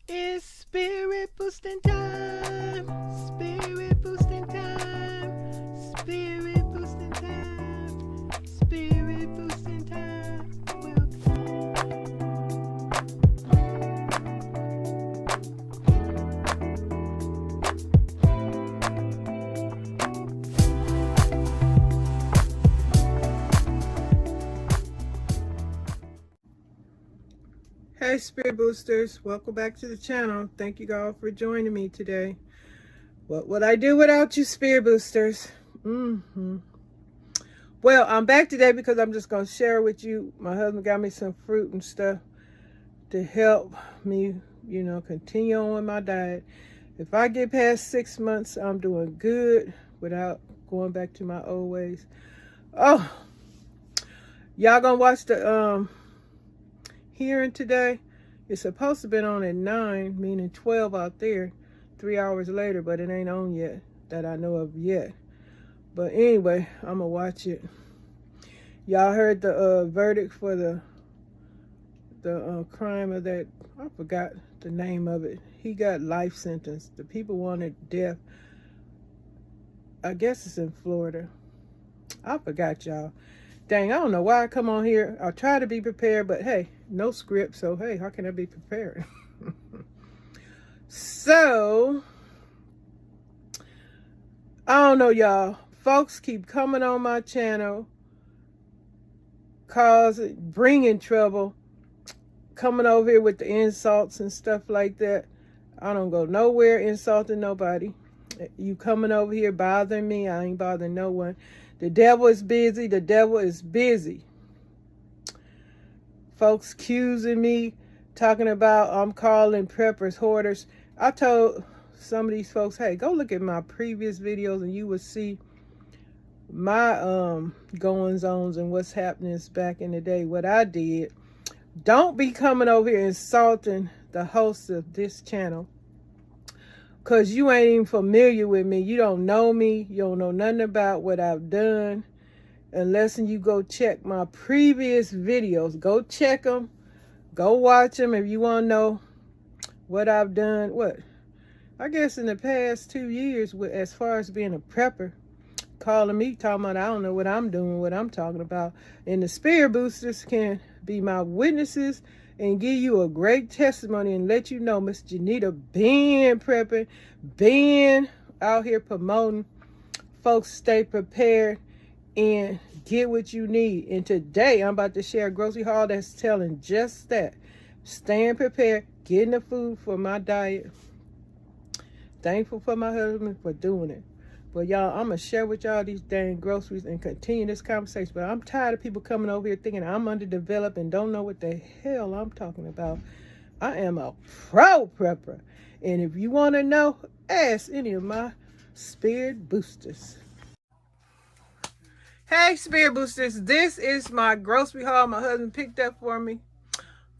It's spirit boosting time. Spirit boosting time. Spirit boosting time. Spirit boosting time. Hey Spirit Boosters, welcome back to the channel. Thank you all for joining me today. What would I do without you, Spirit Boosters? Well, I'm back today because I'm just going to share with you. My husband got me some fruit and stuff to help me, continue on with my diet. If I get past 6 months, I'm doing good without going back to my old ways. Oh, y'all gonna watch the hearing today? It's supposed to be on at 9, meaning 12 out there, 3 hours later, but it ain't on yet that I know of yet. But anyway, I'm gonna watch it. Y'all heard the verdict for the crime of that, I forgot the name of it. He got life sentence. The people wanted death. I guess it's in Florida. I forgot, y'all. Dang, I don't know why I come on here. I'll try to be prepared, but hey, no script, so hey, how can I be prepared? So, I don't know, y'all. Folks keep coming on my channel, bringing trouble, coming over here with the insults and stuff like that. I don't go nowhere insulting nobody. You coming over here bothering me, I ain't bothering no one. The devil is busy. The devil is busy. Folks accusing me, talking about I'm calling preppers hoarders. I told some of these folks, hey, go look at my previous videos and you will see my goings-ons and what's happening back in the day, what I did. Don't be coming over here insulting the host of this channel, because you ain't even familiar with me. You don't know me. You don't know nothing about what I've done. Unless you go check my previous videos. Go check them. Go watch them if you want to know what I've done. I guess in the past 2 years, as far as being a prepper, calling me, talking about I don't know what I'm doing, what I'm talking about. And the Spirit Boosters can be my witnesses and give you a great testimony and let you know Miss JENITA been prepping, been out here promoting. Folks, stay prepared and get what you need. And today I'm about to share a grocery haul that's telling just that. Staying prepared, getting the food for my diet. Thankful for my husband for doing it. But y'all, I'm going to share with y'all these dang groceries and continue this conversation. But I'm tired of people coming over here thinking I'm underdeveloped and don't know what the hell I'm talking about. I am a pro prepper. And if you want to know, ask any of my Spirit Boosters. Hey, Spirit Boosters. This is my grocery haul my husband picked up for me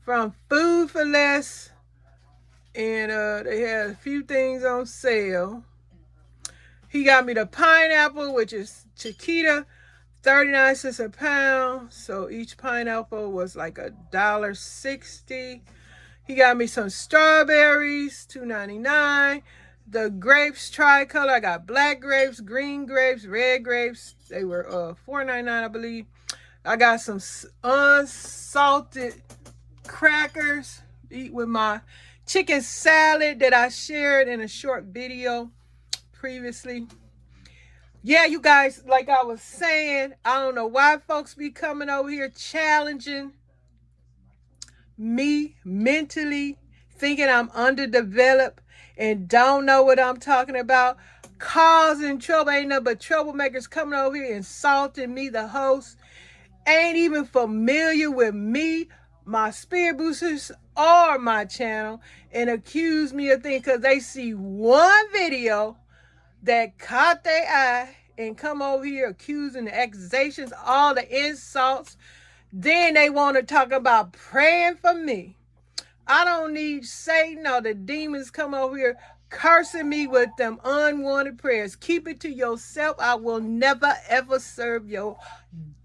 from Food for Less. And they had a few things on sale. He got me the pineapple, which is Chiquita, 39 cents a pound. So each pineapple was like $1.60. He got me some strawberries, $2.99. The grapes tricolor. I got black grapes, green grapes, red grapes. They were $4.99, I believe. I got some unsalted crackers to eat with my chicken salad that I shared in a short video previously. Yeah, you guys, like I was saying, I don't know why folks be coming over here challenging me mentally, thinking I'm underdeveloped and don't know what I'm talking about, causing trouble. Ain't nothing but troublemakers coming over here insulting me, the host, ain't even familiar with me, my Spirit Boosters, or my channel, and accuse me of things because they see one video that caught their eye and come over here accusing the accusations, all the insults. Then they want to talk about praying for me. I don't need Satan or the demons come over here cursing me with them unwanted prayers. Keep it to yourself. I will never, ever serve your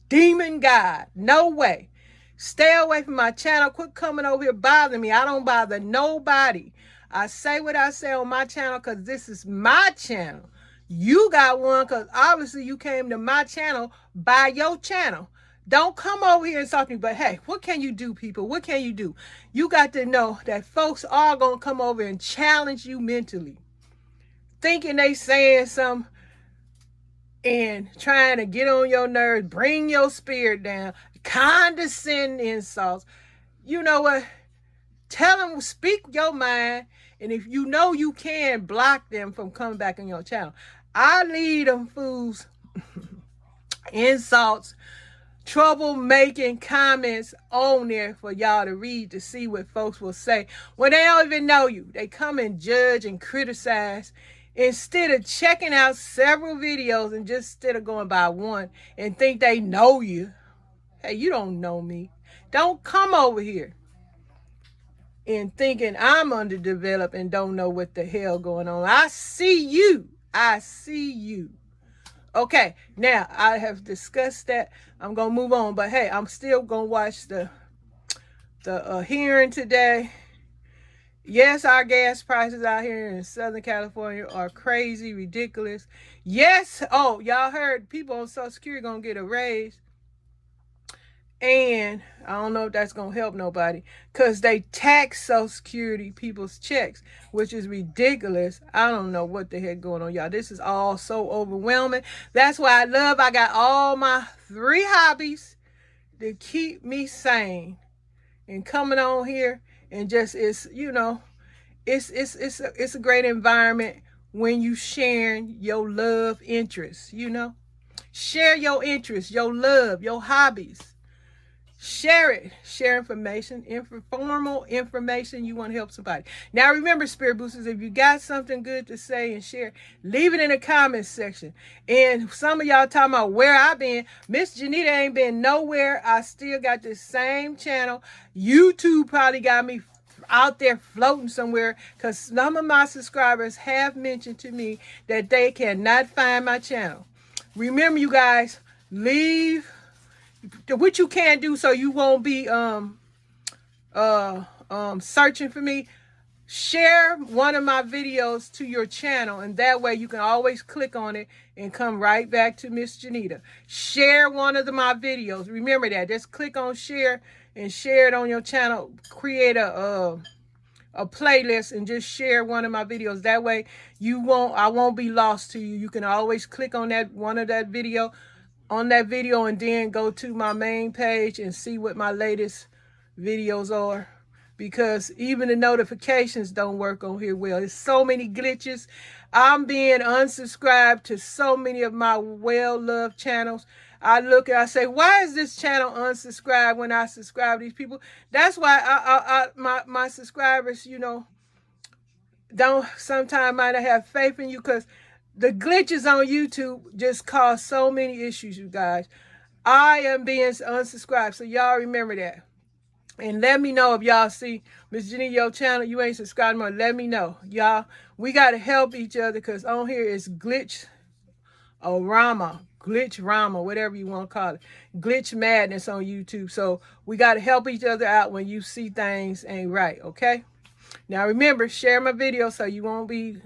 demon God. No way. Stay away from my channel. Quit coming over here bothering me. I don't bother nobody. I say what I say on my channel because this is my channel. You got one because obviously you came to my channel by your channel. Don't come over here and talk to me. But hey, what can you do, people? What can you do? You got to know that folks are going to come over and challenge you mentally. Thinking they saying something and trying to get on your nerves, bring your spirit down, condescending insults. You know what? Tell them, speak your mind. And if you know you can, block them from coming back on your channel. I leave them fools insults, trouble-making comments on there for y'all to read to see what folks will say. When they don't even know you, they come and judge and criticize instead of checking out several videos and just instead of going by one and think they know you. Hey, you don't know me. Don't come over here and thinking I'm underdeveloped and don't know what the hell going on. I see you. I see you. Okay, now I have discussed that. I'm going to move on. But hey, I'm still going to watch the hearing today. Yes, our gas prices out here in Southern California are crazy, ridiculous. Yes, oh, y'all heard people on Social Security going to get a raise. And I don't know if that's going to help nobody because they tax Social Security people's checks, which is ridiculous. I don't know what the heck going on, y'all. This is all so overwhelming. That's why I got all my 3 hobbies to keep me sane. And coming on here and just, it's, you know, it's a great environment when you sharing your love interests, you know. Share your interests, your love, your hobbies. Share it. Share information, informal information. You want to help somebody. Now remember, Spirit Boosters, if you got something good to say and share, leave it in the comments section. And some of y'all talking about where I've been. Miss JENITA ain't been nowhere. I still got the same channel. YouTube probably got me out there floating somewhere because some of my subscribers have mentioned to me that they cannot find my channel. Remember, you guys, leave what you can do so you won't be searching for me. Share one of my videos to your channel, and that way you can always click on it and come right back to Miss JENITA. Share one of my videos. Remember that. Just click on share and share it on your channel. Create a playlist and just share one of my videos. That way I won't be lost to you. You can always click on that video and then go to my main page and see what my latest videos are, because even the notifications don't work on here well. There's so many glitches. I'm being unsubscribed to so many of my well-loved channels. I look and I say, why is this channel unsubscribed when I subscribe to these people? That's why my subscribers, you know, don't sometimes might not have faith in you, because the glitches on YouTube just cause so many issues, you guys. I am being unsubscribed, so y'all remember that. And let me know if y'all see Miss JENITA, your channel, you ain't subscribed more. Let me know. Y'all, we got to help each other, because on here is glitch rama, whatever you want to call it. Glitch madness on YouTube. So we got to help each other out when you see things ain't right, okay? Now remember, share my video so you won't be...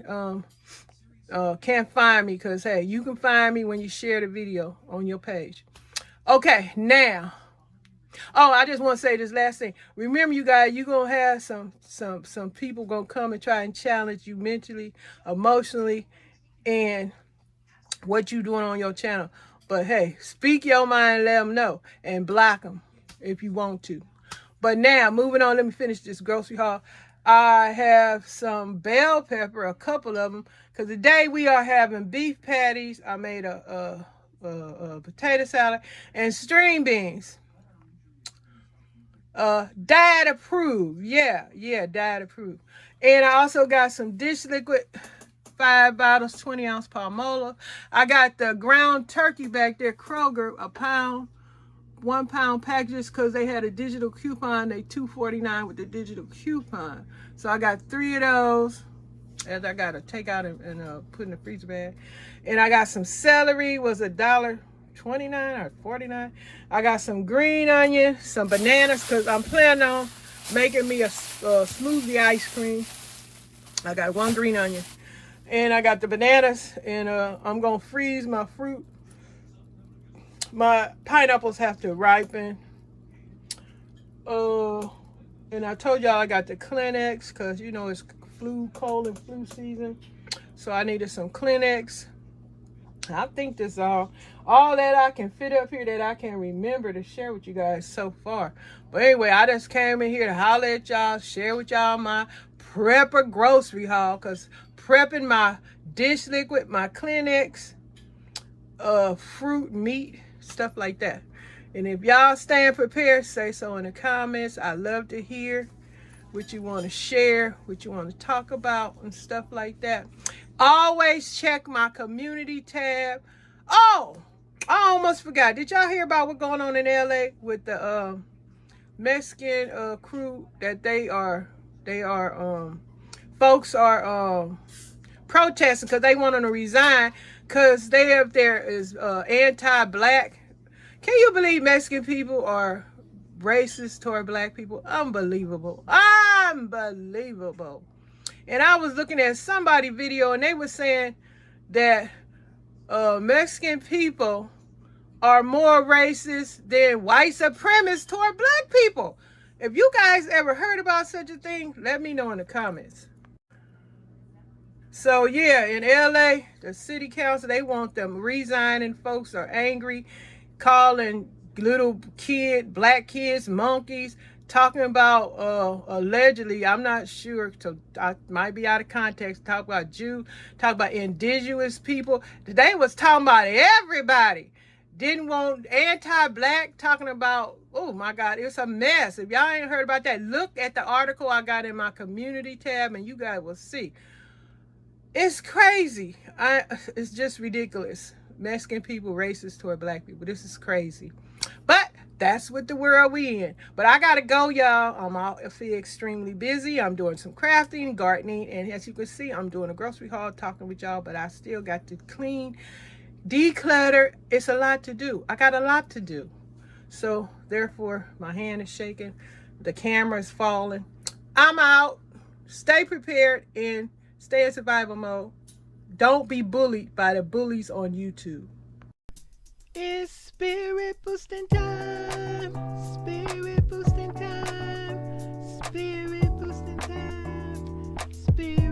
can't find me, because hey, you can find me when you share the video on your page. Okay, now, I just want to say this last thing. Remember, you guys, you're gonna have some people gonna come and try and challenge you mentally, emotionally, and what you doing on your channel. But hey, speak your mind, let them know, and block them if you want to. But now, moving on, let me finish this grocery haul. I have some bell pepper, a couple of them, because today we are having beef patties. I made a potato salad and string beans. Diet approved. Yeah, diet approved. And I also got some dish liquid, 5 bottles, 20-ounce Palmola. I got the ground turkey back there, Kroger, a pound. 1 pound packages, because they had a digital coupon. They $2.49 with the digital coupon. So I got 3 of those, as I got to take out and put in the freezer bag. And I got some celery, was $1 $29 or $49. I got some green onion, some bananas, because I'm planning on making me a smoothie ice cream. I got 1 green onion. And I got the bananas, and I'm going to freeze my fruit. My pineapples have to ripen. And I told y'all I got the Kleenex, because, you know, it's cold and flu season. So I needed some Kleenex. I think this all that I can fit up here that I can remember to share with you guys so far. But anyway, I just came in here to holler at y'all, share with y'all my prepper grocery haul, because prepping my dish liquid, my Kleenex, fruit, meat, stuff like that. And if y'all staying prepared, say so in the comments. I love to hear what you want to share, what you want to talk about, and stuff like that. Always check my community tab. Oh, I almost forgot. Did y'all hear about what's going on in LA with the Mexican crew that folks are protesting because they want them to resign because they have there is anti-black. Can you believe Mexican people are racist toward black people? Unbelievable. Unbelievable. And I was looking at somebody's video and they were saying that Mexican people are more racist than white supremacists toward black people. If you guys ever heard about such a thing, let me know in the comments. So yeah, in LA, the city council, they want them resigning. Folks are angry, calling little black kids monkeys, talking about allegedly, I'm not sure, so I might be out of context, talk about Jews, talk about indigenous people. They was talking about everybody. Didn't want anti-black, talking about, oh my God, it's a mess. If y'all ain't heard about that, look at the article I got in my community tab and you guys will see. It's crazy. It's just ridiculous. Mexican people racist toward black people. This is crazy. But that's what the world we in. But I gotta go, y'all. I feel extremely busy. I'm doing some crafting, gardening, and as you can see, I'm doing a grocery haul, talking with y'all, but I still got to clean, declutter. It's a lot to do. I got a lot to do. So therefore, my hand is shaking. The camera is falling. I'm out. Stay prepared and stay in survival mode. Don't be bullied by the bullies on YouTube. It's spirit boosting time. Spirit boosting time. Spirit boosting time. Spirit